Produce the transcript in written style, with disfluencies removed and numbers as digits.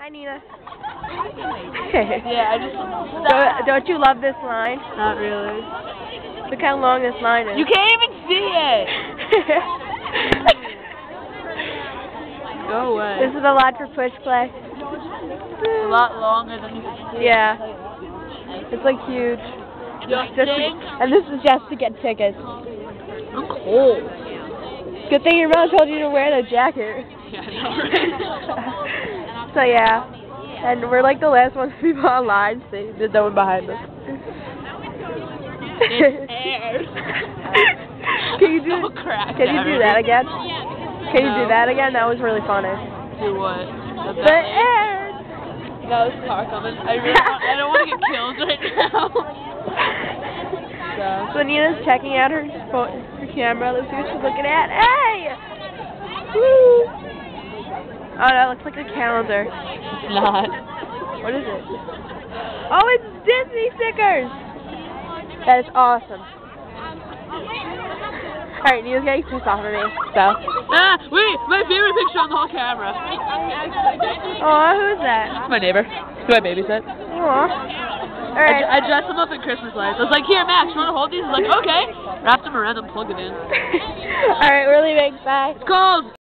Hi, Nina. Yeah, I just... Don't you love this line? Not really. Look how long this line is. You can't even see it! Go away. This is a lot for push play. It's a lot longer than you can see. Yeah. It's like huge. And this is just to get tickets. I'm cold. Good thing your mom told you to wear the jacket. Yeah, I know, right? So yeah. And we're like the last ones to be online. See, there's no one behind us. It's airs. Can you do that again? Can you do that again? That was really funny. Do what? The airs. That was car coming. I don't want to get killed right now. So Nina's checking out her camera. Let's see what she's looking at. Hey! Woo! Oh, that looks like a calendar. It's not. What is it? Oh, it's Disney stickers! That is awesome. Alright, Nina's getting pissed off at me, so. Wait! My favorite picture on the whole camera. Oh, who's that? It's my neighbor. Who I babysit. Aw. Alright. I dressed him up in Christmas lights. I was like, here, Max, you want to hold these? He's like, okay. Wrapped him around and plugged it in. Alright, we're leaving. Bye. It's cold!